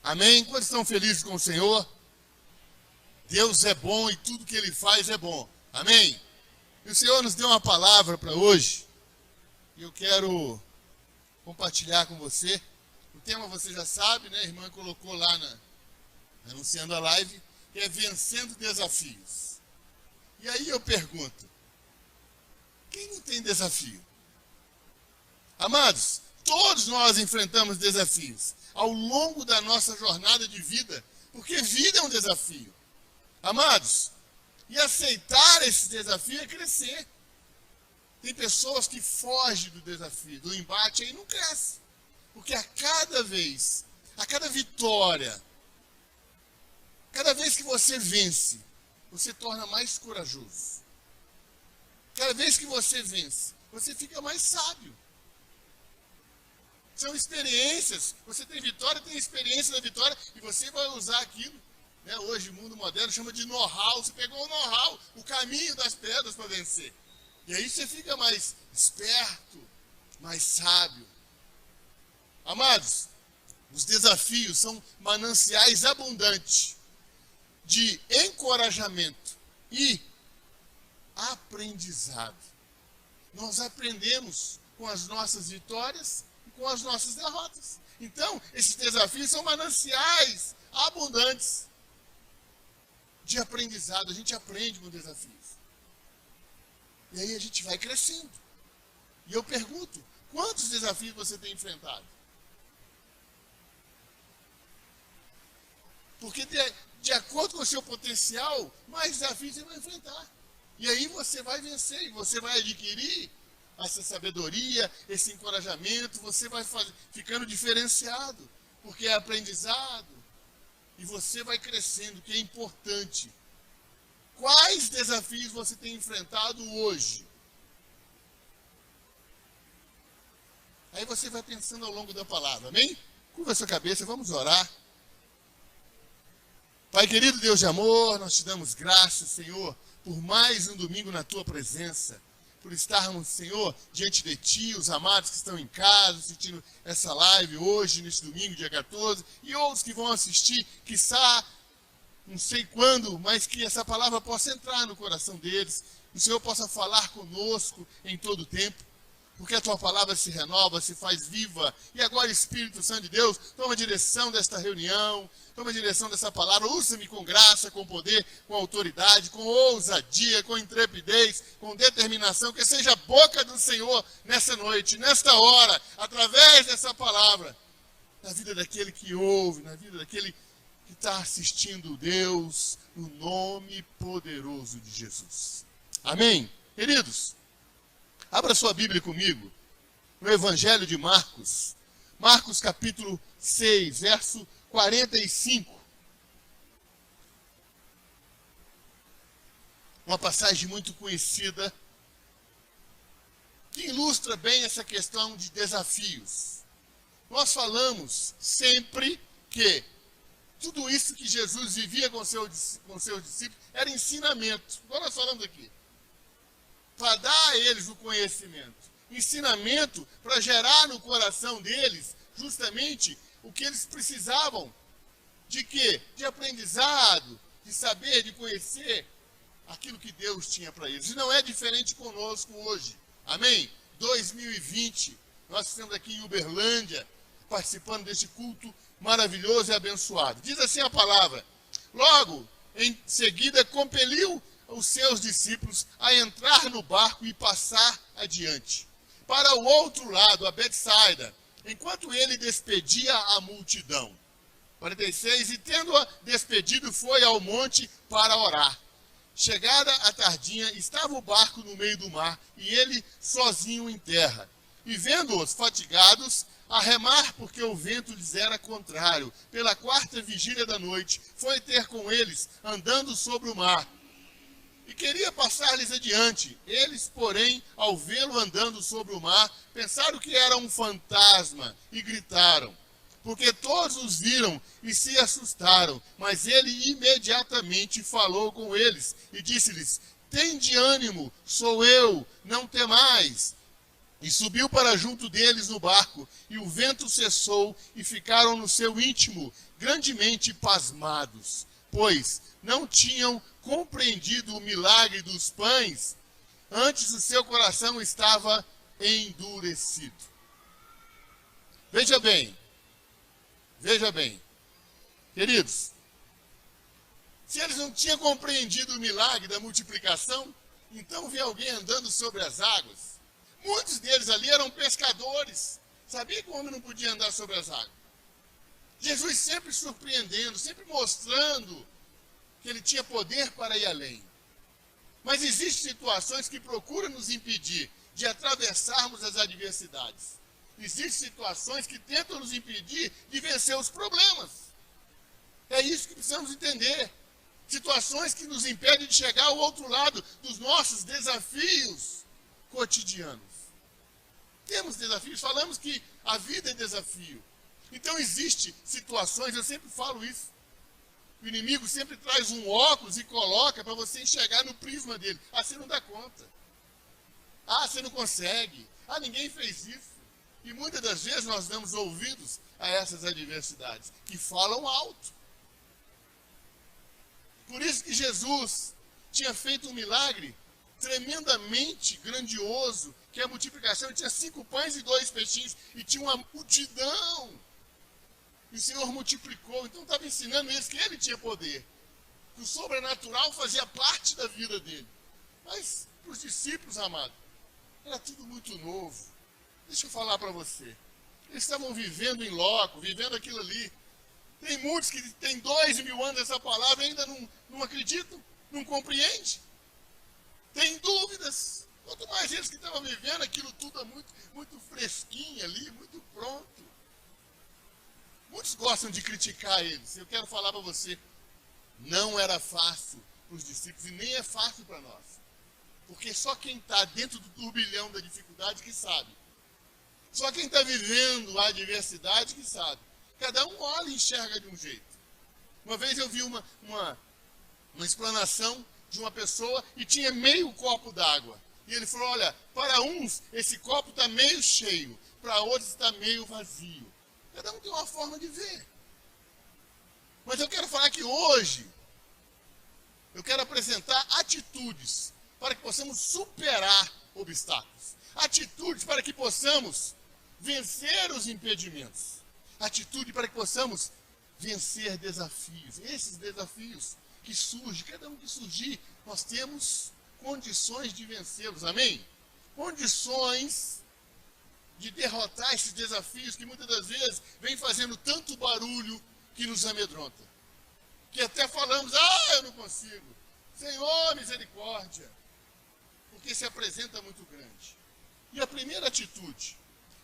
Amém? Quantos estão felizes com o Senhor? Deus é bom e tudo que Ele faz é bom. Amém? E o Senhor nos deu uma palavra para hoje. E eu quero compartilhar com você. O tema você já sabe, né? A irmã colocou lá anunciando a live, que é Vencendo Desafios. E aí eu pergunto, quem não tem desafio? Amados, todos nós enfrentamos desafios ao longo da nossa jornada de vida, porque vida é um desafio. Amados, e aceitar esse desafio é crescer. Tem pessoas que fogem do desafio, do embate, e não crescem. Porque a cada vez, a cada vitória, cada vez que você vence, você torna mais corajoso. Cada vez que você vence, você fica mais sábio. São experiências. Você tem vitória, tem experiência da vitória, e você vai usar aquilo. Né? Hoje o mundo moderno chama de know-how. Você pegou o know-how, o caminho das pedras para vencer. E aí você fica mais esperto, mais sábio. Amados, os desafios são mananciais abundantes de encorajamento e aprendizado. Nós aprendemos com as nossas vitórias e com as nossas derrotas. Então, esses desafios são mananciais abundantes de aprendizado. A gente aprende com desafios. E aí a gente vai crescendo. E eu pergunto, quantos desafios você tem enfrentado? Porque de acordo com o seu potencial, mais desafios você vai enfrentar. E aí você vai vencer, e você vai adquirir essa sabedoria, esse encorajamento, você vai ficando diferenciado, porque é aprendizado, e você vai crescendo, que é importante. Quais desafios você tem enfrentado hoje? Aí você vai pensando ao longo da palavra, amém? Curva a sua cabeça, vamos orar. Pai querido, Deus de amor, nós te damos graças, Senhor, por mais um domingo na tua presença, por estarmos, Senhor, diante de ti, os amados que estão em casa, assistindo essa live hoje, neste domingo, dia 14, e outros que vão assistir, quiçá, não sei quando, mas que essa palavra possa entrar no coração deles, que o Senhor possa falar conosco em todo o tempo, porque a tua palavra se renova, se faz viva. E agora, Espírito Santo de Deus, toma a direção desta reunião, toma a direção dessa palavra, usa-me com graça, com poder, com autoridade, com ousadia, com intrepidez, com determinação, que seja a boca do Senhor nessa noite, nesta hora, através dessa palavra, na vida daquele que ouve, na vida daquele que está assistindo Deus, no nome poderoso de Jesus. Amém? Queridos, abra sua Bíblia comigo, no Evangelho de Marcos, Marcos capítulo 6, verso 45. Uma passagem muito conhecida, que ilustra bem essa questão de desafios. Nós falamos sempre que tudo isso que Jesus vivia com seus discípulos era ensinamento. Agora nós falamos aqui. Para dar a eles o conhecimento. Ensinamento para gerar no coração deles justamente o que eles precisavam. De quê? De aprendizado, de saber, de conhecer aquilo que Deus tinha para eles. E não é diferente conosco hoje. Amém? 2020, nós estamos aqui em Uberlândia, participando deste culto maravilhoso e abençoado. Diz assim a palavra: logo, em seguida, compeliu os seus discípulos a entrar no barco e passar adiante, para o outro lado, a Betsaida, enquanto ele despedia a multidão. 46, e tendo-a despedido, foi ao monte para orar. Chegada a tardinha, estava o barco no meio do mar, e ele sozinho em terra. E vendo-os fatigados, a remar, porque o vento lhes era contrário, pela quarta vigília da noite, foi ter com eles, andando sobre o mar, e queria passar-lhes adiante. Eles, porém, ao vê-lo andando sobre o mar, pensaram que era um fantasma, e gritaram, porque todos os viram e se assustaram. Mas ele imediatamente falou com eles, e disse-lhes: tende ânimo, sou eu, não temais. E subiu para junto deles no barco, e o vento cessou, e ficaram no seu íntimo grandemente pasmados, pois não tinham compreendido o milagre dos pães, antes o seu coração estava endurecido. Veja bem, queridos, se eles não tinham compreendido o milagre da multiplicação, então vê alguém andando sobre as águas. Muitos deles ali eram pescadores. Sabia que o homem não podia andar sobre as águas. Jesus sempre surpreendendo, sempre mostrando que ele tinha poder para ir além. Mas existem situações que procuram nos impedir de atravessarmos as adversidades. Existem situações que tentam nos impedir de vencer os problemas. É isso que precisamos entender. Situações que nos impedem de chegar ao outro lado dos nossos desafios cotidianos. Temos desafios, falamos que a vida é desafio. Então existem situações, eu sempre falo isso. O inimigo sempre traz um óculos e coloca para você enxergar no prisma dele. Ah, você não dá conta. Ah, você não consegue. Ah, ninguém fez isso. E muitas das vezes nós damos ouvidos a essas adversidades que falam alto. Por isso que Jesus tinha feito um milagre tremendamente grandioso, que é a multiplicação. Ele tinha 5 pães e 2 peixinhos, e tinha uma multidão. E o Senhor multiplicou, então estava ensinando eles que ele tinha poder. Que o sobrenatural fazia parte da vida dele. Mas, para os discípulos, amado, era tudo muito novo. Deixa eu falar para você. Eles estavam vivendo em loco, vivendo aquilo ali. Tem muitos que têm 2.000 anos essa palavra e ainda não acreditam, não compreendem. Tem dúvidas. Quanto mais eles que estavam vivendo aquilo tudo muito fresquinho ali, muito pronto. Muitos gostam de criticar eles. Eu quero falar para você, não era fácil para os discípulos e nem é fácil para nós. Porque só quem está dentro do turbilhão da dificuldade que sabe. Só quem está vivendo a adversidade que sabe. Cada um olha e enxerga de um jeito. Uma vez eu vi uma explanação de uma pessoa e tinha meio copo d'água. E ele falou, olha, para uns esse copo está meio cheio, para outros está meio vazio. Cada um tem uma forma de ver. Mas eu quero falar que hoje, eu quero apresentar atitudes para que possamos superar obstáculos. Atitudes para que possamos vencer os impedimentos. Atitude para que possamos vencer desafios. Esses desafios que surgem, cada um que surgir, nós temos condições de vencê-los, amém? Condições de derrotar esses desafios que muitas das vezes vêm fazendo tanto barulho que nos amedronta. Que até falamos, eu não consigo. Senhor, misericórdia. Porque se apresenta muito grande. E a primeira atitude,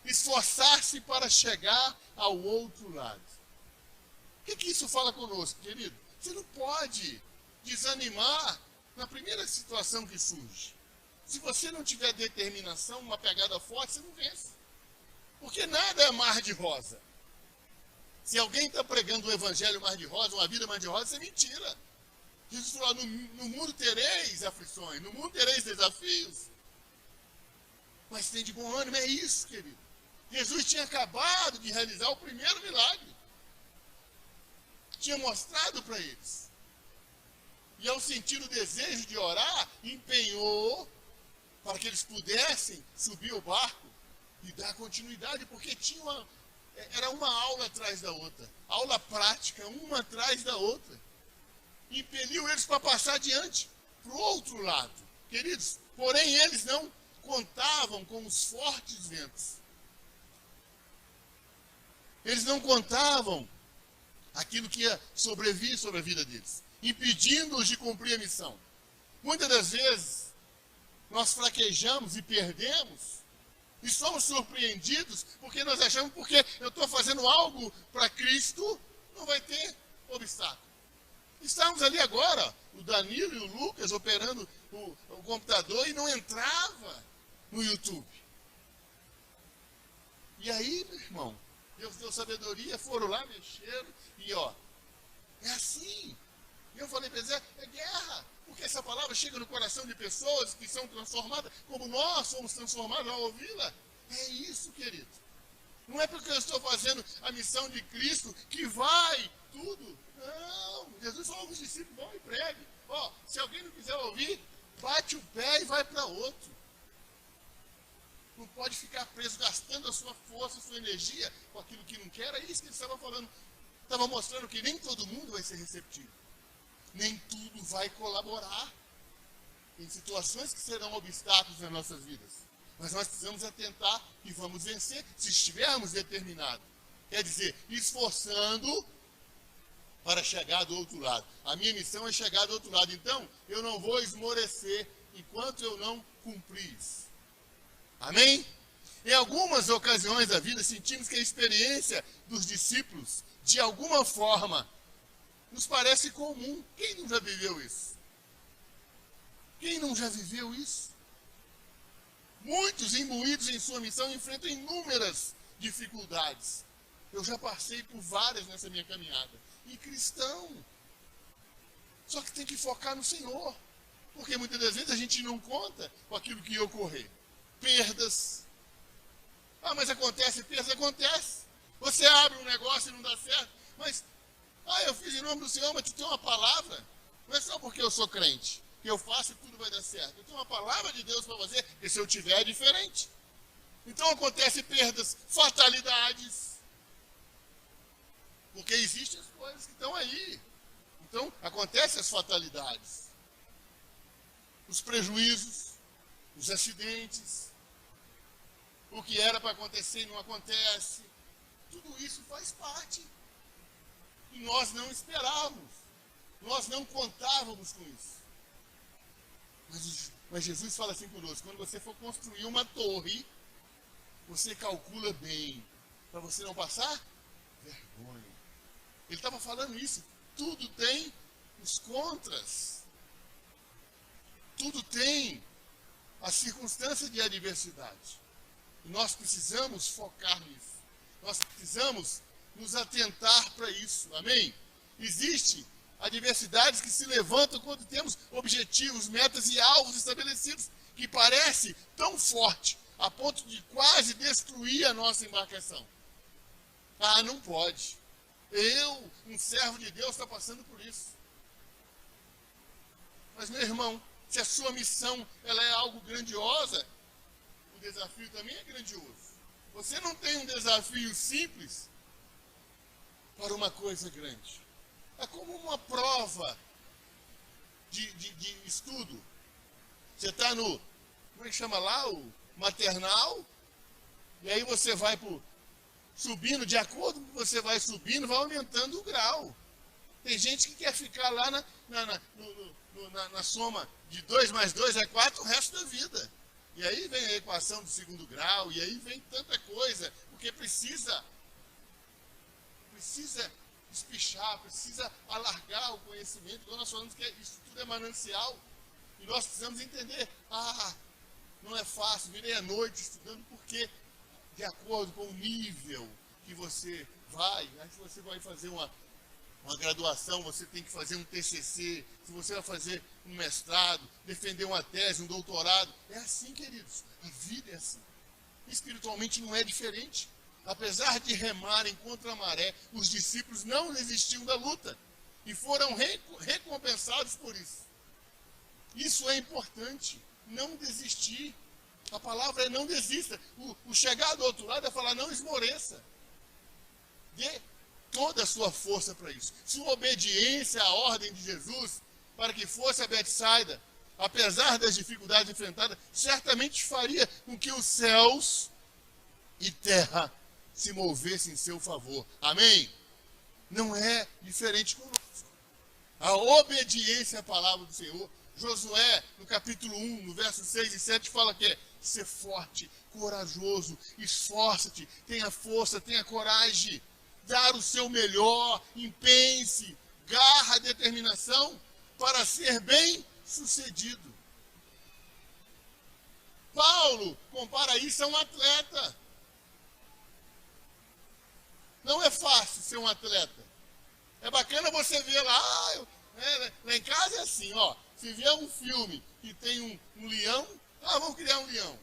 esforçar-se para chegar ao outro lado. O que isso fala conosco, querido? Você não pode desanimar na primeira situação que surge. Se você não tiver determinação, uma pegada forte, você não vence. Porque nada é mar de rosa. Se alguém está pregando um evangelho mar de rosa, uma vida mar de rosa, isso é mentira. Jesus falou, no mundo tereis aflições, no mundo tereis desafios. Mas tem de bom ânimo, é isso, querido. Jesus tinha acabado de realizar o primeiro milagre. Tinha mostrado para eles. E ao sentir o desejo de orar, empenhou para que eles pudessem subir o barco e dar continuidade, porque era uma aula atrás da outra. Aula prática, uma atrás da outra. Impeliu eles para passar adiante, para o outro lado. Queridos, porém eles não contavam com os fortes ventos. Eles não contavam aquilo que ia sobrevir sobre a vida deles, impedindo-os de cumprir a missão. Muitas das vezes, nós fraquejamos e perdemos, e somos surpreendidos, porque nós achamos, porque eu estou fazendo algo para Cristo, não vai ter obstáculo. Estávamos ali agora, o Danilo e o Lucas operando o computador e não entrava no YouTube. E aí, meu irmão, Deus deu sabedoria, foram lá, mexeram, e é assim. E eu falei para eles, é guerra, porque essa palavra chega no coração de pessoas que são transformadas, como nós somos transformados ao ouvi-la. É isso, querido. Não é porque eu estou fazendo a missão de Cristo que vai tudo. Não, Jesus falou aos discípulos, vão e pregue. Ó, se alguém não quiser ouvir, bate o pé e vai para outro. Não pode ficar preso, gastando a sua força, a sua energia com aquilo que não quer. É isso que ele estava falando. Estava mostrando que nem todo mundo vai ser receptivo. Nem tudo vai colaborar. Tem situações que serão obstáculos nas nossas vidas. Mas nós precisamos atentar e vamos vencer se estivermos determinados. Quer dizer, esforçando para chegar do outro lado. A minha missão é chegar do outro lado. Então, eu não vou esmorecer enquanto eu não cumprir isso. Amém? Em algumas ocasiões da vida, sentimos que a experiência dos discípulos, de alguma forma, nos parece comum. Quem não já viveu isso? Quem não já viveu isso? Muitos, imbuídos em sua missão, enfrentam inúmeras dificuldades. Eu já passei por várias nessa minha caminhada. E cristão. Só que tem que focar no Senhor. Porque muitas das vezes a gente não conta com aquilo que ia ocorrer. Perdas. Ah, mas acontece, perdas acontece. Você abre um negócio e não dá certo. Mas, eu fiz em nome do Senhor, mas tu tem uma palavra. Não é só porque eu sou crente que eu faço e tudo vai dar certo. Eu tenho uma palavra de Deus para você, e se eu tiver é diferente. Então acontecem perdas, fatalidades. Porque existem as coisas que estão aí. Então acontecem as fatalidades. Os prejuízos, os acidentes, o que era para acontecer e não acontece. Tudo isso faz parte. E nós não esperávamos. Nós não contávamos com isso. Mas Jesus fala assim conosco, quando você for construir uma torre, você calcula bem, para você não passar vergonha. Ele estava falando isso, tudo tem os contras. Tudo tem a circunstância de adversidade. E nós precisamos focar nisso. Nós precisamos nos atentar para isso. Amém? Existe adversidades que se levantam quando temos objetivos, metas e alvos estabelecidos, que parece tão forte, a ponto de quase destruir a nossa embarcação. Ah, não pode. Eu, um servo de Deus, está passando por isso. Mas, meu irmão, se a sua missão ela é algo grandiosa, o desafio também é grandioso. Você não tem um desafio simples para uma coisa grande. É como uma prova de estudo. Você está no, como é que chama lá? O maternal. E aí você vai subindo, de acordo com que você vai subindo, vai aumentando o grau. Tem gente que quer ficar lá na soma de 2 mais 2 é 4 o resto da vida. E aí vem a equação do segundo grau, e aí vem tanta coisa, porque precisa espichar, precisa alargar o conhecimento. Então nós falamos que isso tudo é manancial. E nós precisamos entender, não é fácil, virei à noite estudando, porque de acordo com o nível que você vai, aí se você vai fazer uma graduação, você tem que fazer um TCC, se você vai fazer um mestrado, defender uma tese, um doutorado. É assim, queridos, a vida é assim. Espiritualmente não é diferente. Apesar de remarem contra a maré, os discípulos não desistiam da luta e foram recompensados por isso. Isso é importante, não desistir. A palavra é não desista. O chegar do outro lado é falar não esmoreça. Dê toda a sua força para isso. Sua obediência à ordem de Jesus para que fosse a Betsaida, apesar das dificuldades enfrentadas, certamente faria com que os céus e terra se movessem em seu favor. Amém? Não é diferente conosco. A obediência à palavra do Senhor. Josué, no capítulo 1, no verso 6 e 7, fala que é ser forte, corajoso, esforça-te, tenha força, tenha coragem, dar o seu melhor, empenhe-se, garra, determinação para ser bem sucedido. Paulo compara isso a um atleta. Não é fácil ser um atleta. É bacana você ver lá, lá em casa é assim, ó. Se vier um filme que tem um leão, vamos criar um leão.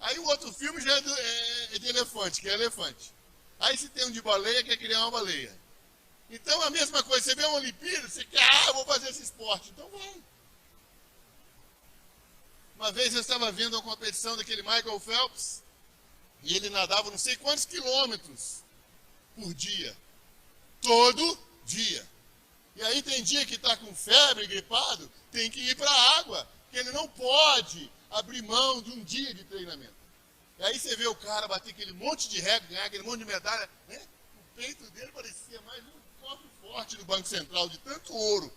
Aí o outro filme já é de elefante, que é elefante. Aí se tem um de baleia, quer criar uma baleia. Então a mesma coisa, você vê uma Olimpíada, você quer, eu vou fazer esse esporte. Então vai. Uma vez eu estava vendo uma competição daquele Michael Phelps, e ele nadava não sei quantos quilômetros por dia. Todo dia. E aí tem dia que está com febre, gripado, tem que ir para a água, porque ele não pode abrir mão de um dia de treinamento. E aí você vê o cara bater aquele monte de recorde, ganhar aquele monte de medalha, né? O peito dele parecia mais um copo forte do Banco Central, de tanto ouro.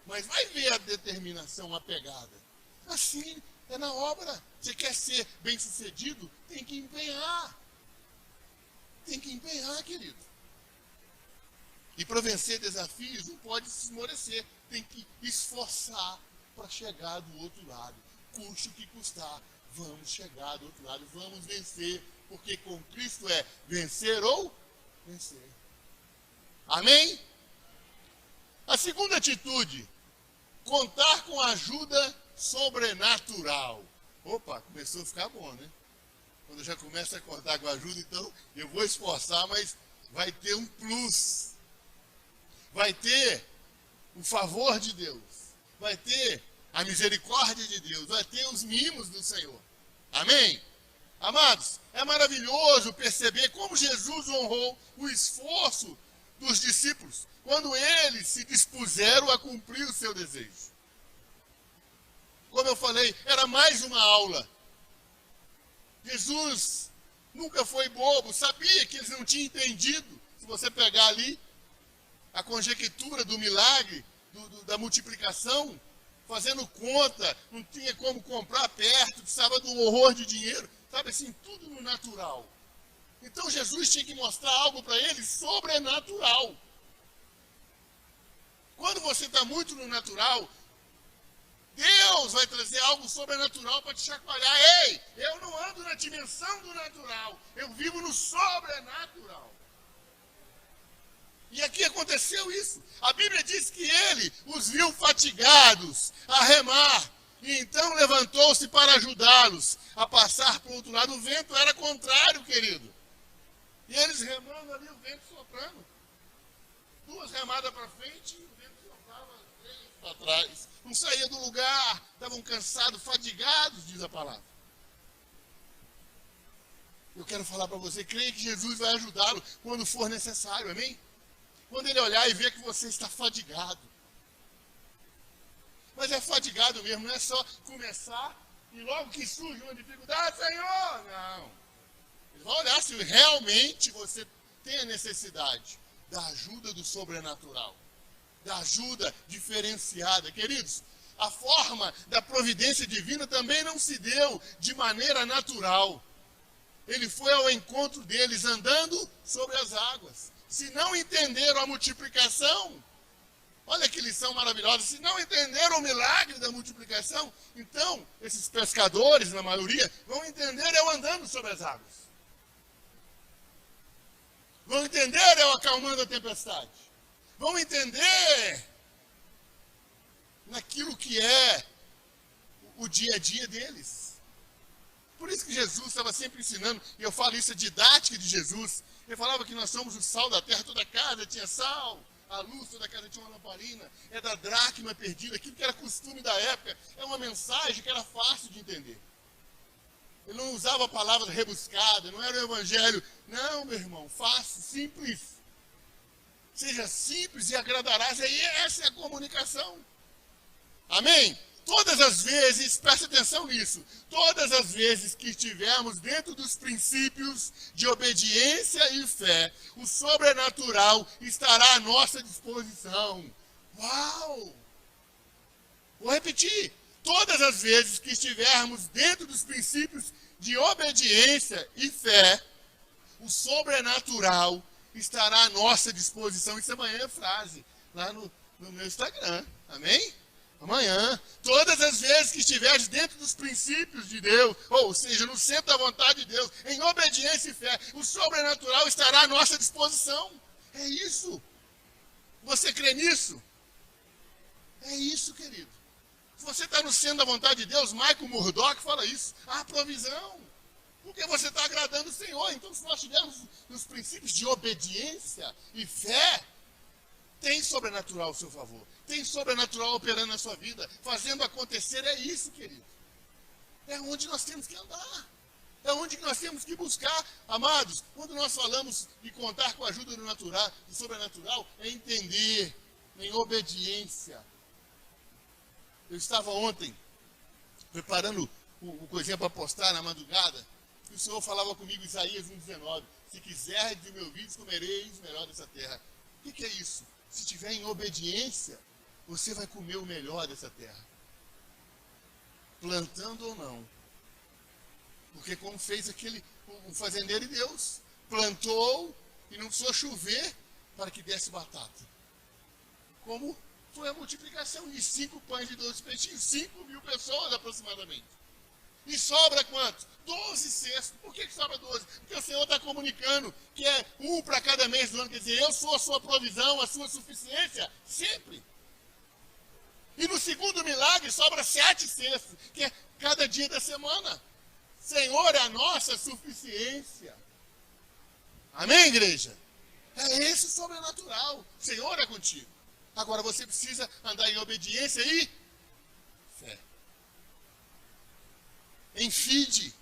Mas vai ver a determinação, a pegada. Assim, é na obra. Você quer ser bem-sucedido? Tem que empenhar. Tem que empenhar, querido. E para vencer desafios, não pode se esmorecer. Tem que esforçar para chegar do outro lado. Custe o que custar. Vamos chegar do outro lado. Vamos vencer. Porque com Cristo é vencer ou vencer. Amém? A segunda atitude. Contar com ajuda sobrenatural. Opa, começou a ficar bom, né? Quando eu já começo a contar com ajuda, então eu vou esforçar, mas vai ter um plus. Vai ter o favor de Deus. Vai ter a misericórdia de Deus. Vai ter os mimos do Senhor. Amém? Amados, é maravilhoso perceber como Jesus honrou o esforço dos discípulos quando eles se dispuseram a cumprir o seu desejo. Como eu falei, era mais uma aula. Jesus nunca foi bobo, sabia que eles não tinham entendido. Se você pegar ali a conjectura do milagre, da multiplicação, fazendo conta, não tinha como comprar perto, precisava de um horror de dinheiro, sabe assim, tudo no natural. Então Jesus tinha que mostrar algo para eles sobrenatural. Quando você está muito no natural, Deus vai trazer algo sobrenatural para te chacoalhar. Ei, eu não ando na dimensão do natural, eu vivo no sobrenatural. E aqui aconteceu isso. A Bíblia diz que ele os viu fatigados a remar. E então levantou-se para ajudá-los a passar para o outro lado. O vento era contrário, querido. E eles remando ali, o vento soprando. 2 remadas para frente e o vento soprava 3 para trás. Não saía do lugar, estavam cansados, fatigados, diz a palavra. Eu quero falar para você, creia que Jesus vai ajudá-lo quando for necessário, amém? Quando ele olhar e ver que você está fadigado. Mas é fadigado mesmo, não é só começar e logo que surge uma dificuldade, Senhor, não. Ele vai olhar se realmente você tem a necessidade da ajuda do sobrenatural, da ajuda diferenciada. Queridos, a forma da providência divina também não se deu de maneira natural. Ele foi ao encontro deles andando sobre as águas. Se não entenderam a multiplicação, olha que lição maravilhosa, se não entenderam o milagre da multiplicação, então esses pescadores, na maioria, vão entender eu andando sobre as águas. Vão entender eu acalmando a tempestade. Vão entender naquilo que é o dia a dia deles. Por isso que Jesus estava sempre ensinando, e eu falo isso, a didática de Jesus. Ele falava que nós somos o sal da terra, toda casa tinha sal, a luz, toda casa tinha uma lamparina, é da dracma perdida, aquilo que era costume da época, é uma mensagem que era fácil de entender. Ele não usava palavras rebuscadas, não era o evangelho. Não, meu irmão, fácil, simples. Seja simples e agradarás, aí essa é a comunicação. Amém? Todas as vezes, preste atenção nisso, todas as vezes que estivermos dentro dos princípios de obediência e fé, o sobrenatural estará à nossa disposição. Uau! Vou repetir, todas as vezes que estivermos dentro dos princípios de obediência e fé, o sobrenatural estará à nossa disposição. Isso amanhã é frase, lá no meu Instagram, amém? Amanhã, todas as vezes que estiveres dentro dos princípios de Deus, ou seja, no centro da vontade de Deus, em obediência e fé, o sobrenatural estará à nossa disposição. É isso. Você crê nisso? É isso, querido. Se você está no centro da vontade de Deus, Michael Murdock fala isso. Há provisão. Porque você está agradando o Senhor. Então, se nós tivermos os princípios de obediência e fé, tem sobrenatural ao seu favor. Tem sobrenatural operando na sua vida, fazendo acontecer. É isso, querido. É onde nós temos que andar. É onde nós temos que buscar. Amados, quando nós falamos de contar com a ajuda do natural, do sobrenatural, é entender em obediência. Eu estava ontem preparando o coisinha para postar na madrugada, e o Senhor falava comigo, Isaías 1,19, se quiser de meu ouvidos, comereis o melhor dessa terra. O que é isso? Se estiver em obediência, você vai comer o melhor dessa terra. Plantando ou não. Porque como fez o fazendeiro de Deus, plantou e não precisou chover para que desse batata. Como foi a multiplicação de 5 pães e 12 peixinhos, 5.000 pessoas aproximadamente. E sobra quanto? 12 cestos. Por que sobra 12? Porque o Senhor está comunicando que é um para cada mês do ano. Quer dizer, eu sou a sua provisão, a sua suficiência, sempre. E no segundo milagre sobra 7 cestos, que é cada dia da semana. Senhor, é a nossa suficiência. Amém, igreja? É esse o sobrenatural. O Senhor é contigo. Agora você precisa andar em obediência e fé. Em fide.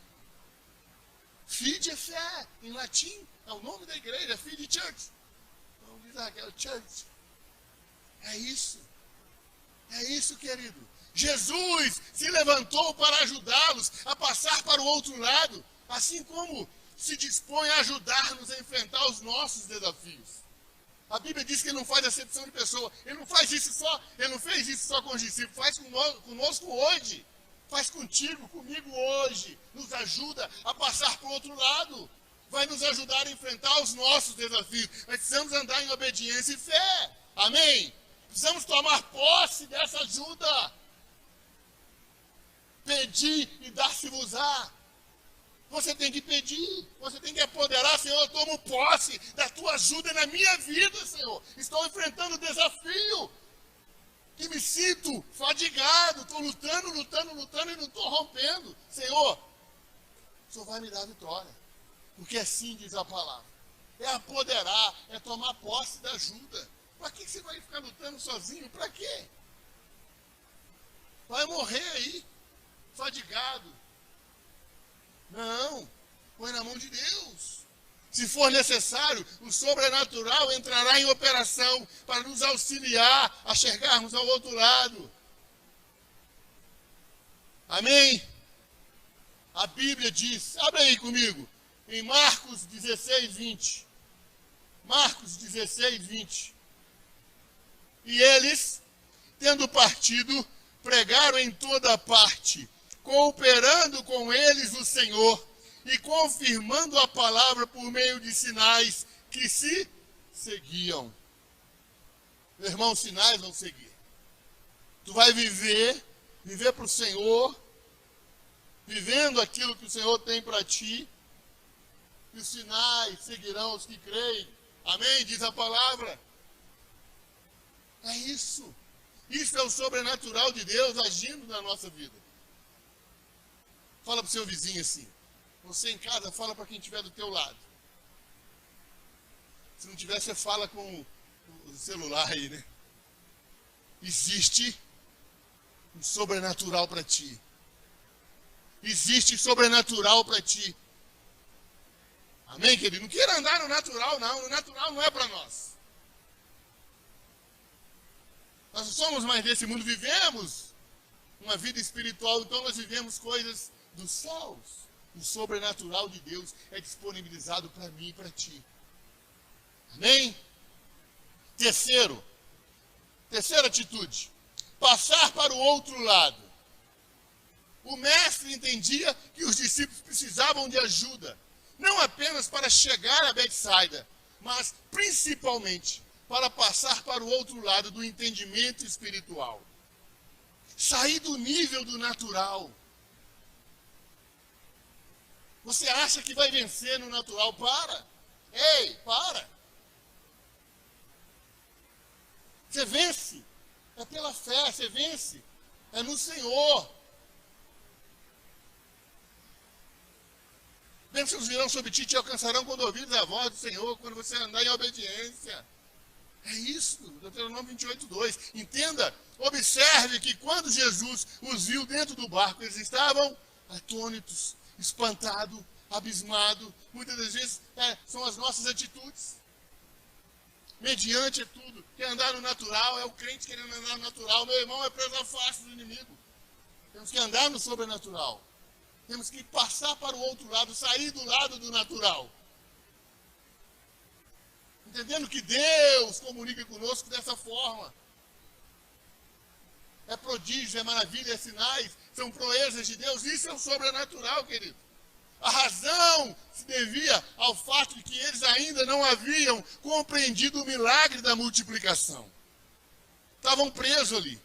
Fide é fé. Em latim, é o nome da igreja, Fide Church. Vamos dizer aquela church. É isso. É isso, querido. Jesus se levantou para ajudá-los a passar para o outro lado, assim como se dispõe a ajudar-nos a enfrentar os nossos desafios. A Bíblia diz que ele não faz acepção de pessoa. Ele não fez isso só com os discípulos, faz conosco hoje. Faz contigo, comigo hoje. Nos ajuda a passar para o outro lado. Vai nos ajudar a enfrentar os nossos desafios. Nós precisamos andar em obediência e fé. Amém? Precisamos tomar posse dessa ajuda. Pedir e dar-se-vos-á. Você tem que pedir, você tem que apoderar, Senhor, eu tomo posse da tua ajuda na minha vida, Senhor. Estou enfrentando o desafio e me sinto fadigado, estou lutando e não estou rompendo. Senhor, o Senhor vai me dar vitória, porque assim diz a palavra. É apoderar, é tomar posse da ajuda. Para que você vai ficar lutando sozinho? Para quê? Vai morrer aí, fadigado. Não, põe na mão de Deus. Se for necessário, o sobrenatural entrará em operação para nos auxiliar a chegarmos ao outro lado. Amém? A Bíblia diz, abre aí comigo, em Marcos 16, 20. Marcos 16, 20. E eles, tendo partido, pregaram em toda parte, cooperando com eles o Senhor e confirmando a palavra por meio de sinais que se seguiam. Meu irmão, os sinais vão seguir. Tu vai viver para o Senhor, vivendo aquilo que o Senhor tem para ti, e os sinais seguirão os que creem. Amém? Diz a palavra. É isso. Isso é o sobrenatural de Deus agindo na nossa vida. Fala para o seu vizinho assim. Você em casa, fala para quem estiver do teu lado. Se não tiver, você fala com o celular aí, né? Existe um sobrenatural para ti. Existe sobrenatural para ti. Amém, querido? Não queira andar no natural, não. O natural não é para nós. Nós não somos mais desse mundo. Vivemos uma vida espiritual, então nós vivemos coisas dos céus. O sobrenatural de Deus é disponibilizado para mim e para ti. Amém? Terceira atitude. Passar para o outro lado. O mestre entendia que os discípulos precisavam de ajuda. Não apenas para chegar a Betsaida, mas principalmente para passar para o outro lado do entendimento espiritual. Sair do nível do natural. Você acha que vai vencer no natural? Para! Ei, para! Você vence. É pela fé, você vence. É no Senhor. Bênçãos virão sobre ti e te alcançarão quando ouvires a voz do Senhor, quando você andar em obediência. É isso, Deuteronômio 28:2. Entenda, observe que quando Jesus os viu dentro do barco, eles estavam atônitos, espantados, abismados. Muitas das vezes são as nossas atitudes. Mediante é tudo. Quer andar no natural, é o crente querendo andar no natural. Meu irmão, é presa fácil do inimigo. Temos que andar no sobrenatural. Temos que passar para o outro lado, sair do lado do natural. Entendendo que Deus comunica conosco dessa forma. É prodígio, é maravilha, é sinais, são proezas de Deus. Isso é o sobrenatural, querido. A razão se devia ao fato de que eles ainda não haviam compreendido o milagre da multiplicação. Estavam presos ali.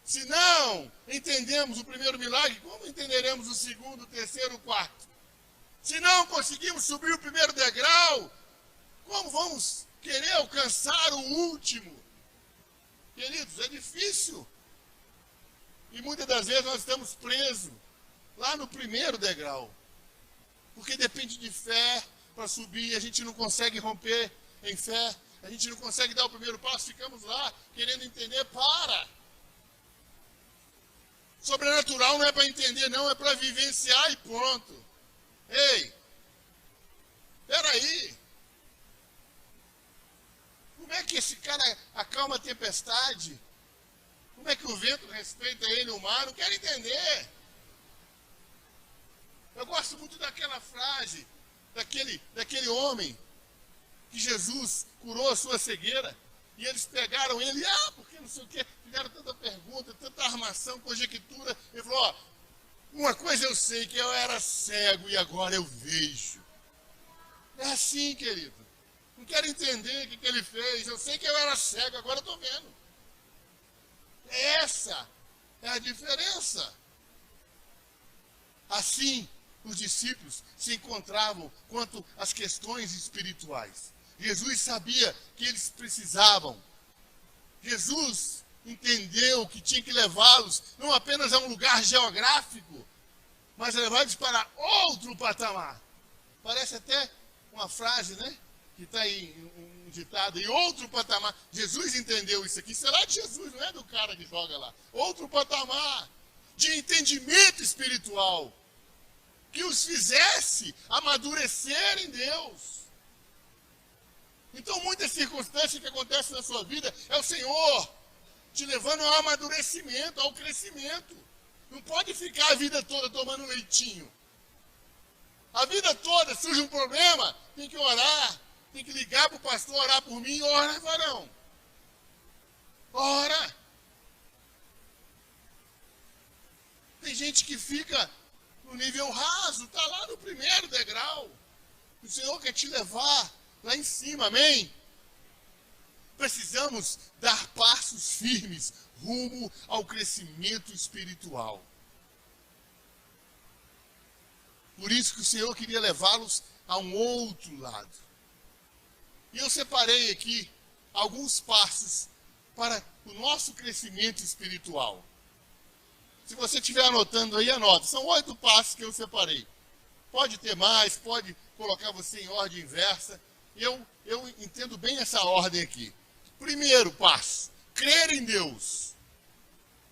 Se não entendemos o primeiro milagre, como entenderemos o segundo, o terceiro, o quarto? Se não conseguimos subir o primeiro degrau, como vamos querer alcançar o último? Queridos, é difícil. E muitas das vezes nós estamos presos lá no primeiro degrau. Porque depende de fé para subir, a gente não consegue romper em fé, a gente não consegue dar o primeiro passo, ficamos lá querendo entender, para. Sobrenatural não é para entender, não, é para vivenciar e pronto. Ei, peraí. Como é que esse cara acalma a tempestade? Como é que o vento respeita ele, o mar? Não quero entender. Eu gosto muito daquela frase, daquele homem que Jesus curou a sua cegueira. E eles pegaram ele, porque não sei o quê, fizeram tanta pergunta, tanta armação, conjectura. Ele falou, ó, uma coisa eu sei, que eu era cego e agora eu vejo. É assim, querido. Não quero entender o que ele fez. Eu sei que eu era cego, agora eu estou vendo. Essa é a diferença. Assim, os discípulos se encontravam quanto às questões espirituais. Jesus sabia que eles precisavam. Jesus entendeu que tinha que levá-los não apenas a um lugar geográfico, mas a levá-los para outro patamar. Parece até uma frase, né? Que está aí, um ditado, em outro patamar. Jesus entendeu isso aqui. Será de Jesus, não é do cara que joga lá. Outro patamar de entendimento espiritual que os fizesse amadurecer em Deus. Então, muitas circunstâncias que acontecem na sua vida é o Senhor te levando ao amadurecimento, ao crescimento. Não pode ficar a vida toda tomando leitinho. A vida toda surge um problema, tem que orar, tem que ligar para o pastor, orar por mim. Ora, varão. Ora. Tem gente que fica no nível raso, está lá no primeiro degrau. O Senhor quer te levar lá em cima, amém? Precisamos dar passos firmes rumo ao crescimento espiritual. Por isso que o Senhor queria levá-los a um outro lado. E eu separei aqui alguns passos para o nosso crescimento espiritual. Se você estiver anotando aí, anota. São 8 passos que eu separei. Pode ter mais, pode colocar você em ordem inversa. Eu entendo bem essa ordem aqui. Primeiro passo, crer em Deus.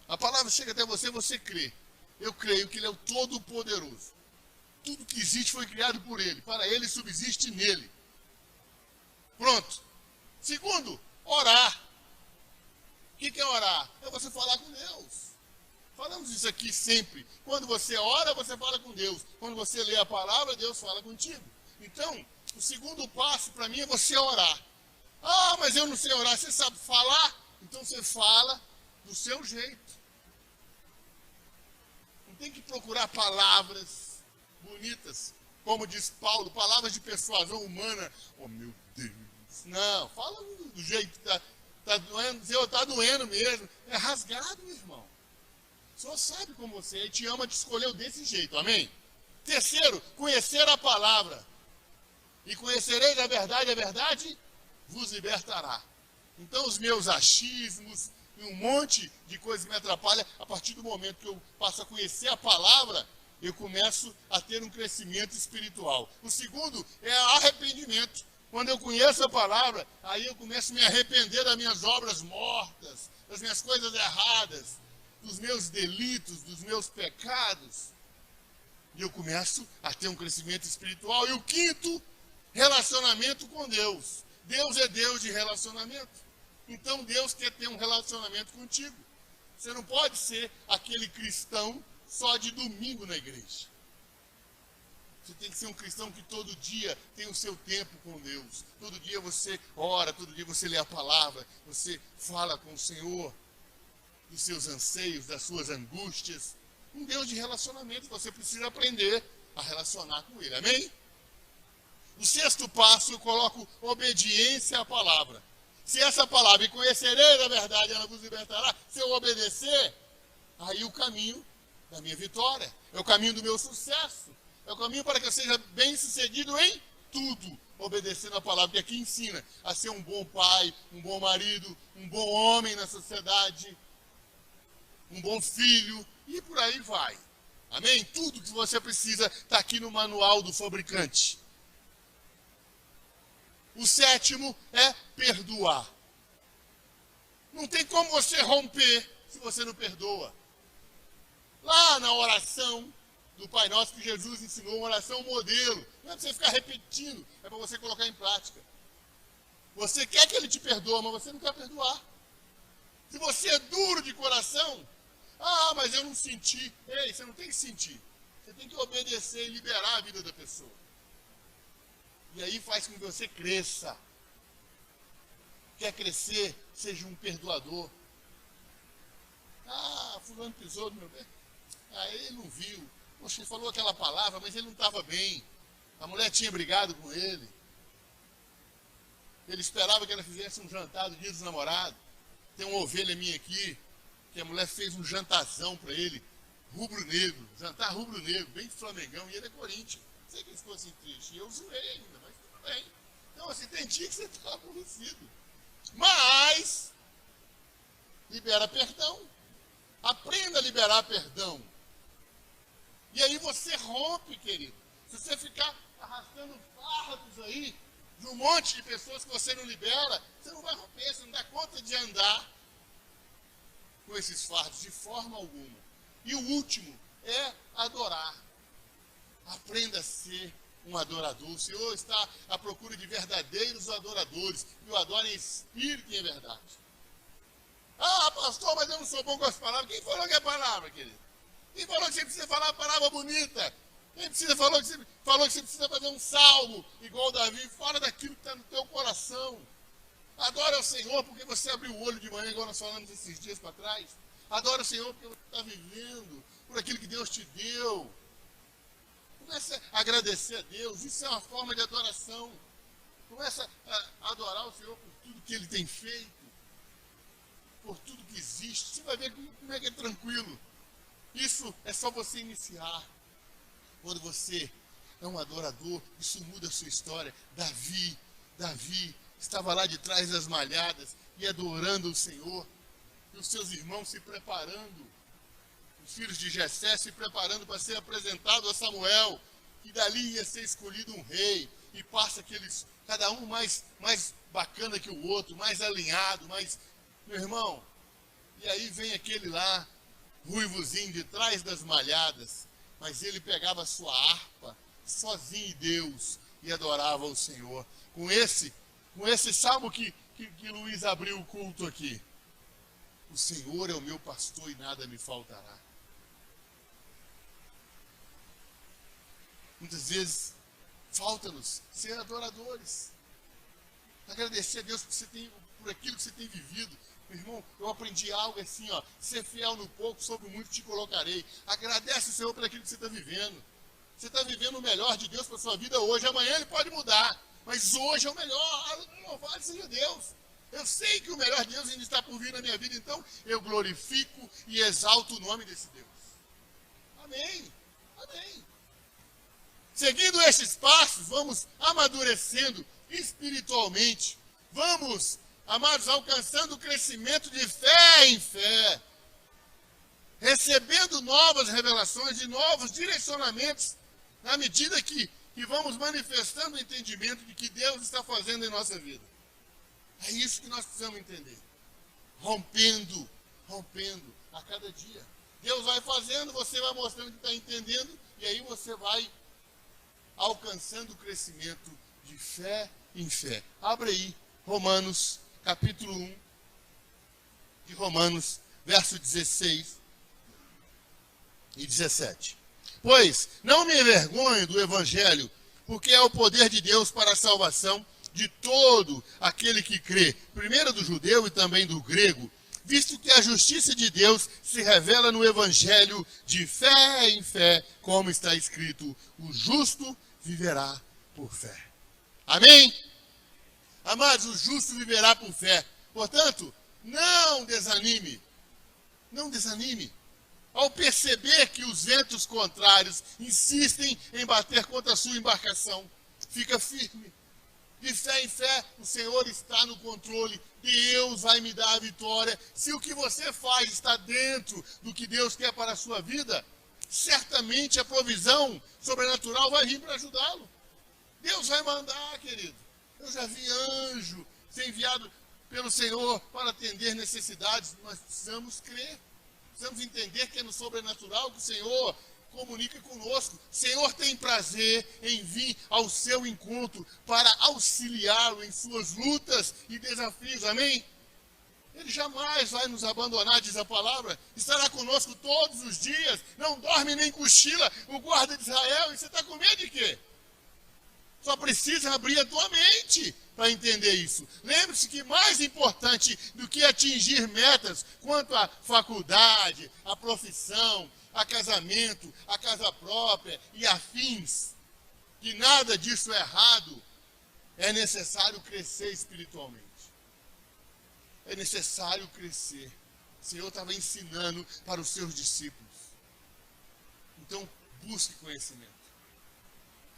A palavra chega até você, você crê. Eu creio que Ele é o Todo-Poderoso. Tudo que existe foi criado por Ele. Para Ele subsiste nele. Pronto. Segundo, orar. O que é orar? É você falar com Deus. Falamos isso aqui sempre. Quando você ora, você fala com Deus. Quando você lê a palavra, Deus fala contigo. Então, o segundo passo para mim é você orar. Ah, mas eu não sei orar. Você sabe falar? Então você fala do seu jeito. Não tem que procurar palavras bonitas, como diz Paulo, palavras de persuasão humana. Oh, meu Deus. Não, fala do jeito que está doendo. Senhor, está doendo mesmo. É rasgado, meu irmão. O Senhor sabe como você é e te ama, te escolheu desse jeito, amém? Terceiro, conhecer a palavra. E conhecereis a verdade vos libertará. Então os meus achismos e um monte de coisas me atrapalham. A partir do momento que eu passo a conhecer a palavra, eu começo a ter um crescimento espiritual. O segundo é arrependimento. Quando eu conheço a palavra, aí eu começo a me arrepender das minhas obras mortas, das minhas coisas erradas, dos meus delitos, dos meus pecados. E eu começo a ter um crescimento espiritual. E o quinto, relacionamento com Deus. Deus é Deus de relacionamento. Então Deus quer ter um relacionamento contigo. Você não pode ser aquele cristão só de domingo na igreja. Você tem que ser um cristão que todo dia tem o seu tempo com Deus. Todo dia você ora, todo dia você lê a palavra, você fala com o Senhor dos seus anseios, das suas angústias. Um Deus de relacionamento, você precisa aprender a relacionar com Ele. Amém? O sexto passo, eu coloco obediência à palavra. Se essa palavra, e conhecereis a verdade, ela vos libertará, se eu obedecer, aí o caminho da minha vitória, é o caminho do meu sucesso, é o caminho para que eu seja bem-sucedido em tudo, obedecendo a palavra, que aqui ensina a ser um bom pai, um bom marido, um bom homem na sociedade, um bom filho, e por aí vai. Amém? Tudo que você precisa está aqui no manual do fabricante. O sétimo é perdoar. Não tem como você romper se você não perdoa. Lá na oração do Pai Nosso que Jesus ensinou, uma oração modelo. Não é para você ficar repetindo, é para você colocar em prática. Você quer que Ele te perdoe, mas você não quer perdoar. Se você é duro de coração, mas eu não senti. Ei, você não tem que sentir. Você tem que obedecer e liberar a vida da pessoa. E aí faz com que você cresça. Quer crescer, seja um perdoador. Fulano pisou no meu pé. Ele não viu. Poxa, ele falou aquela palavra, mas ele não estava bem. A mulher tinha brigado com ele. Ele esperava que ela fizesse um jantar do dia dos namorados. Tem uma ovelha minha aqui, que a mulher fez um jantarzão para ele, rubro-negro, jantar rubro-negro, bem flamengão, e ele é Corinthians. Sei que ele ficou assim triste, e eu zoei ainda, mas tudo bem. Então, assim, tem dia que você está aborrecido. Mas, libera perdão. Aprenda a liberar perdão. E aí você rompe, querido. Se você ficar arrastando fardos aí, de um monte de pessoas que você não libera, você não vai romper, você não dá conta de andar com esses fardos de forma alguma. E o último é adorar. Aprenda a ser um adorador. O Senhor está à procura de verdadeiros adoradores, que o adorem em espírito e em verdade. Pastor, mas eu não sou bom com as palavras. Quem falou que é palavra, querido? Quem falou que você precisa falar uma palavra bonita? Quem falou que você precisa fazer um salmo igual Davi? Fala daquilo que está no teu coração. Adora o Senhor porque você abriu o olho de manhã, igual nós falamos esses dias para trás. Adora o Senhor porque você está vivendo, por aquilo que Deus te deu. Comece a agradecer a Deus. Isso é uma forma de adoração. Comece a adorar o Senhor por tudo que Ele tem feito, por tudo que existe. Você vai ver como é que é tranquilo. Isso é só você iniciar. Quando você é um adorador, isso muda a sua história. Davi estava lá de trás das malhadas e adorando o Senhor. E os seus irmãos se preparando, os filhos de Jessé se preparando para ser apresentado a Samuel. E dali ia ser escolhido um rei. E passa aqueles, cada um mais bacana que o outro, mais alinhado, mais... Meu irmão, e aí vem aquele lá, ruivozinho de trás das malhadas, mas ele pegava a sua harpa, sozinho em Deus, e adorava o Senhor. Com esse salmo que Luiz abriu o culto aqui. O Senhor é o meu pastor e nada me faltará. Muitas vezes, falta-nos ser adoradores. Agradecer a Deus por aquilo que você tem vivido. Meu irmão, eu aprendi algo assim, ser fiel no pouco, sobre o muito te colocarei. Agradece o Senhor por aquilo que você está vivendo. Você está vivendo o melhor de Deus para a sua vida hoje. Amanhã Ele pode mudar, mas hoje é o melhor. Louvado seja Deus. Eu sei que o melhor de Deus ainda está por vir na minha vida, então eu glorifico e exalto o nome desse Deus. Amém. Amém. Seguindo estes passos, vamos amadurecendo espiritualmente. Vamos, amados, alcançando o crescimento de fé em fé. recebendo novas revelações e novos direcionamentos, na medida que vamos manifestando o entendimento de que Deus está fazendo em nossa vida. É isso que nós precisamos entender. Rompendo a cada dia. Deus vai fazendo, você vai mostrando que está entendendo, e aí você vai alcançando o crescimento de fé em fé. Abre aí, Romanos, capítulo 1, de Romanos, verso 16 e 17. Pois não me envergonho do Evangelho, porque é o poder de Deus para a salvação de todo aquele que crê, primeiro do judeu e também do grego, visto que a justiça de Deus se revela no Evangelho de fé em fé, como está escrito, o justo viverá por fé. Amém? Amados, o justo viverá por fé. Portanto, não desanime. Não desanime. Ao perceber que os ventos contrários insistem em bater contra a sua embarcação, fica firme. De fé em fé, o Senhor está no controle. Deus vai me dar a vitória. Se o que você faz está dentro do que Deus quer para a sua vida, certamente a provisão sobrenatural vai vir para ajudá-lo. Deus vai mandar, querido. Eu já vi anjo ser enviado pelo Senhor para atender necessidades. Nós precisamos crer. Precisamos entender que é no sobrenatural que o Senhor comunica conosco. O Senhor tem prazer em vir ao seu encontro para auxiliá-lo em suas lutas e desafios. Amém? Ele jamais vai nos abandonar, diz a palavra. Estará conosco todos os dias. Não dorme nem cochila o guarda de Israel. E você está com medo de quê? Só precisa abrir a tua mente para entender isso. Lembre-se que mais importante do que atingir metas quanto à faculdade, à profissão, a casamento, a casa própria e afins, que nada disso é errado, é necessário crescer espiritualmente. É necessário crescer. O Senhor estava ensinando para os seus discípulos. Então, busque conhecimento.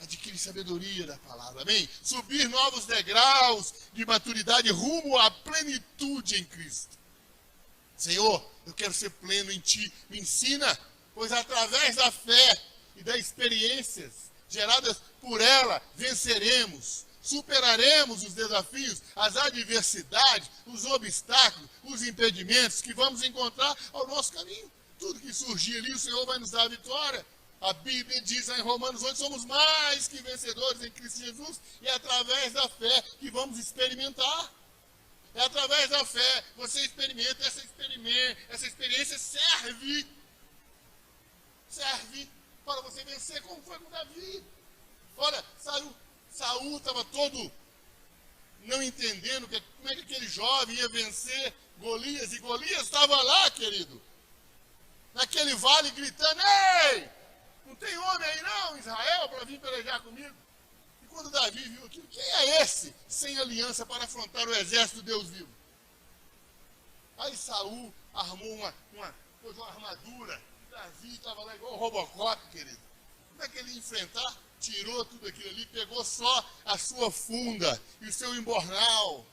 Adquire sabedoria da palavra, amém? Subir novos degraus de maturidade rumo à plenitude em Cristo. Senhor, eu quero ser pleno em Ti. Me ensina, pois através da fé e das experiências geradas por ela, venceremos, superaremos os desafios, as adversidades, os obstáculos, os impedimentos que vamos encontrar ao nosso caminho. Tudo que surgir ali, o Senhor vai nos dar a vitória. A Bíblia diz em Romanos 8, somos mais que vencedores em Cristo Jesus, e é através da fé que vamos experimentar. É através da fé, você experimenta, essa experiência serve para você vencer, como foi com Davi. Olha, Saul estava todo não entendendo como é que aquele jovem ia vencer Golias, e Golias estava lá, querido, naquele vale gritando, ei! Não tem homem aí não, Israel, para vir pelejar comigo? E quando Davi viu aquilo, quem é esse sem aliança para afrontar o exército do Deus vivo? Aí Saul armou uma armadura. Davi estava lá igual o Robocop, querido. Como é que ele ia enfrentar? Tirou tudo aquilo ali, pegou só a sua funda e o seu embornal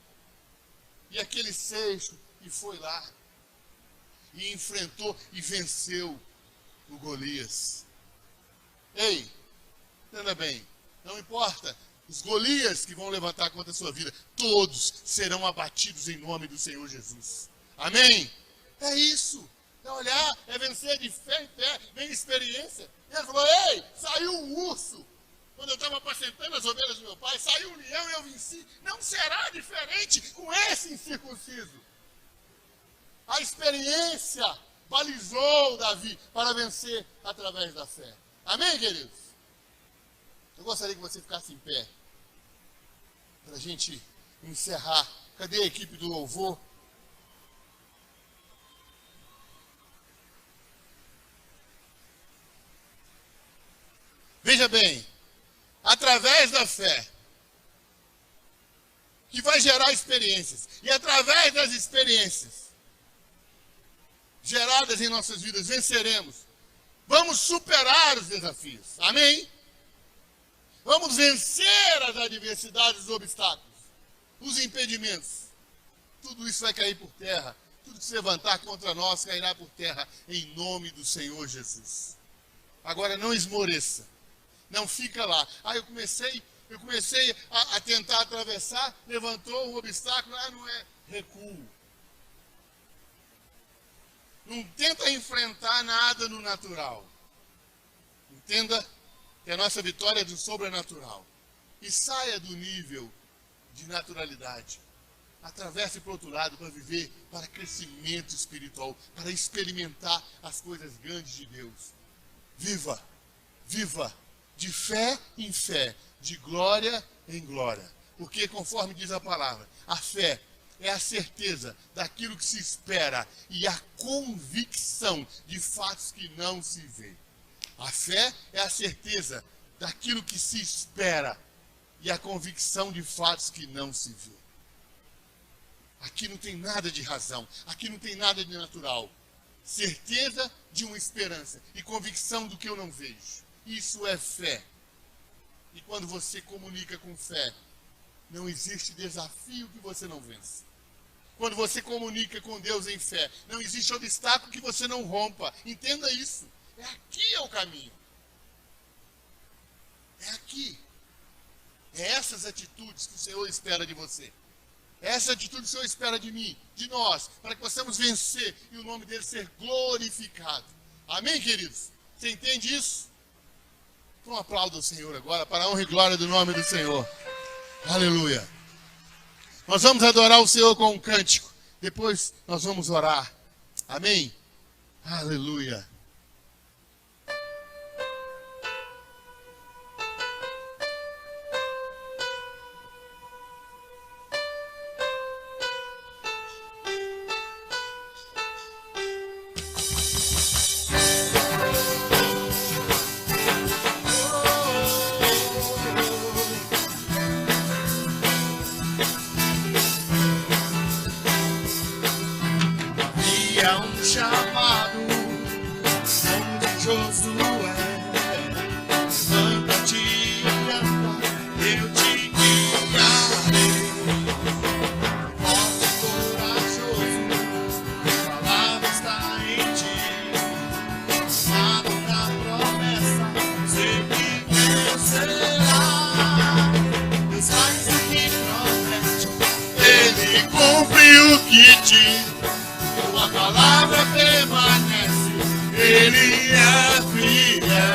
e aquele cesto e foi lá. E enfrentou e venceu o Golias. Ei, entenda bem, não importa os Golias que vão levantar contra a sua vida, todos serão abatidos em nome do Senhor Jesus. Amém? É isso, é olhar, é vencer de fé em fé, vem experiência. E ele falou, ei, saiu um urso, quando eu estava apacentando as ovelhas do meu pai, saiu um leão e eu venci. Não será diferente com esse incircunciso. A experiência balizou Davi para vencer através da fé. Amém, queridos? Eu gostaria que você ficasse em pé, para a gente encerrar. Cadê a equipe do louvor? Veja bem, através da fé, que vai gerar experiências, e através das experiências geradas em nossas vidas, venceremos. Vamos superar os desafios. Amém? Vamos vencer as adversidades, os obstáculos, os impedimentos. Tudo isso vai cair por terra. tudo que se levantar contra nós cairá por terra, em nome do Senhor Jesus. Agora não esmoreça, não fica lá. Eu comecei a tentar atravessar, levantou um obstáculo, não é, recuo. Não tenta enfrentar nada no natural. Entenda que a nossa vitória é do sobrenatural. E saia do nível de naturalidade. Atravesse para o outro lado para viver para crescimento espiritual, para experimentar as coisas grandes de Deus. Viva de fé em fé, de glória em glória. Porque, conforme diz a palavra, a fé é a certeza daquilo que se espera e a convicção de fatos que não se vê. A fé é a certeza daquilo que se espera e a convicção de fatos que não se vê. Aqui não tem nada de razão, aqui não tem nada de natural. Certeza de uma esperança e convicção do que eu não vejo. Isso é fé. E quando você comunica com fé, não existe desafio que você não vença. Quando você comunica com Deus em fé, não existe obstáculo que você não rompa. Entenda isso. Aqui é o caminho. É aqui. É essas atitudes que o Senhor espera de você. Essa atitude que o Senhor espera de mim, de nós, para que possamos vencer e o nome dele ser glorificado. Amém, queridos? Você entende isso? Então aplauda o Senhor agora, para a honra e glória do nome do Senhor. Aleluia. Nós vamos adorar o Senhor com um cântico. Depois nós vamos orar. Amém? Aleluia. Chamado como de Josué, levanta-te e anda, eu te guiarei. Forte e corajoso, a palavra está em ti. Chamado na promessa, sei que vencerá. Deus faz o que promete, ele cumpre o que diz. A palavra permanece, ele é fiel.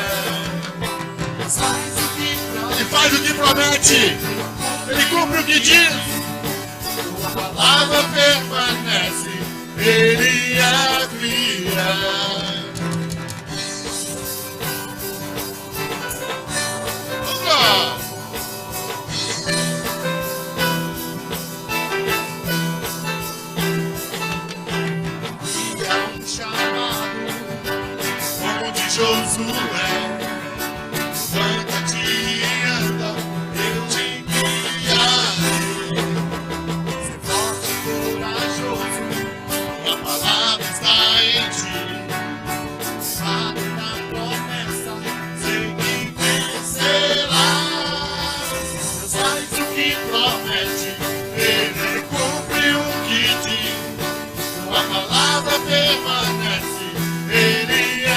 Ele faz o que promete, ele cumpre o que diz. A palavra permanece, ele é fiel. Vamos lá. Josué, levanta-te e anda, eu te guiarei. Ser forte e corajoso, a palavra está em ti. Sabe na promessa, sei que vencerá. Deus faz o que promete, ele cumpre o que diz. A palavra permanece, ele é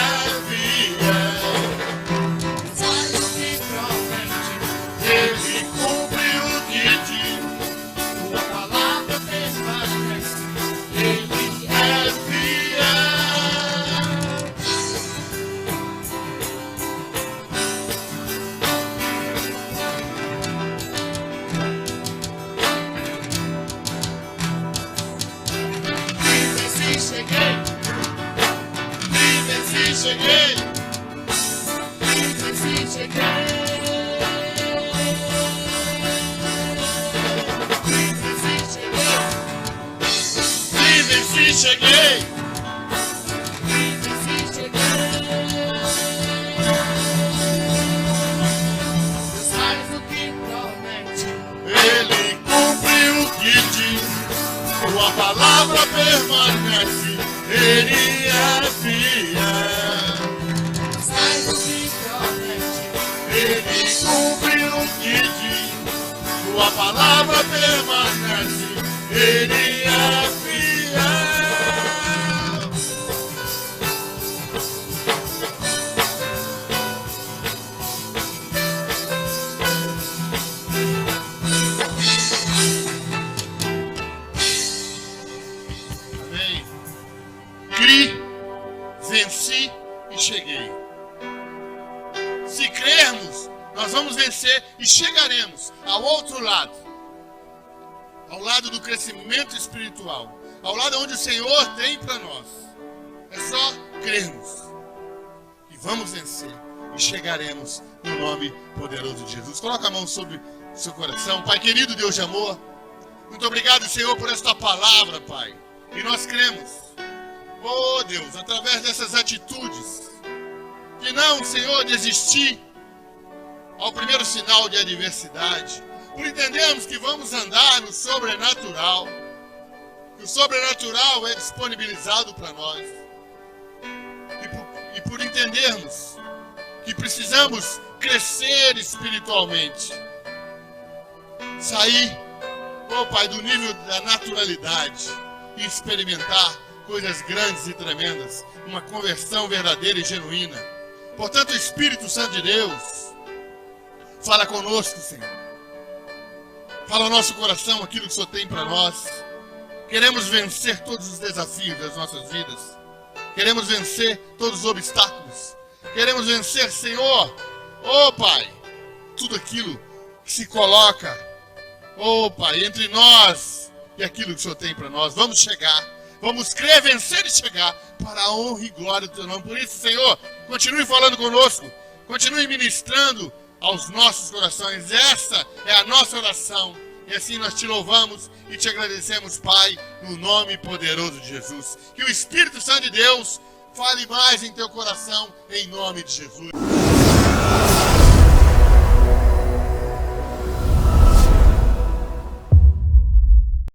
cheguei, cheguei. Deus faz o que promete, ele cumpre o que diz. Sua palavra permanece, ele é fiel. Deus faz o que promete, ele cumpre o que diz. Sua palavra permanece, ele é fiel. nós vamos vencer e chegaremos ao outro lado, ao lado do crescimento espiritual, ao lado onde o Senhor tem para nós. É só crermos e vamos vencer e chegaremos no nome poderoso de Jesus. Coloca a mão sobre o seu coração. Pai querido, Deus de amor, muito obrigado, Senhor, por esta palavra, Pai. E nós cremos, oh Deus, através dessas atitudes, que não, Senhor, desistir ao primeiro sinal de adversidade, por entendermos que vamos andar no sobrenatural, que o sobrenatural é disponibilizado para nós, e por entendermos que precisamos crescer espiritualmente, sair, oh Pai, do nível da naturalidade e experimentar coisas grandes e tremendas, uma conversão verdadeira e genuína. Portanto, o Espírito Santo de Deus, fala conosco, Senhor. Fala ao nosso coração aquilo que o Senhor tem para nós. Queremos vencer todos os desafios das nossas vidas. Queremos vencer todos os obstáculos. Queremos vencer, Senhor, oh Pai, tudo aquilo que se coloca, oh Pai, entre nós e aquilo que o Senhor tem para nós. Vamos chegar, vamos crer, vencer e chegar para a honra e glória do Teu nome. Por isso, Senhor, continue falando conosco, continue ministrando aos nossos corações. Essa é a nossa oração. E assim nós te louvamos e te agradecemos, Pai, no nome poderoso de Jesus. Que o Espírito Santo de Deus fale mais em teu coração, em nome de Jesus.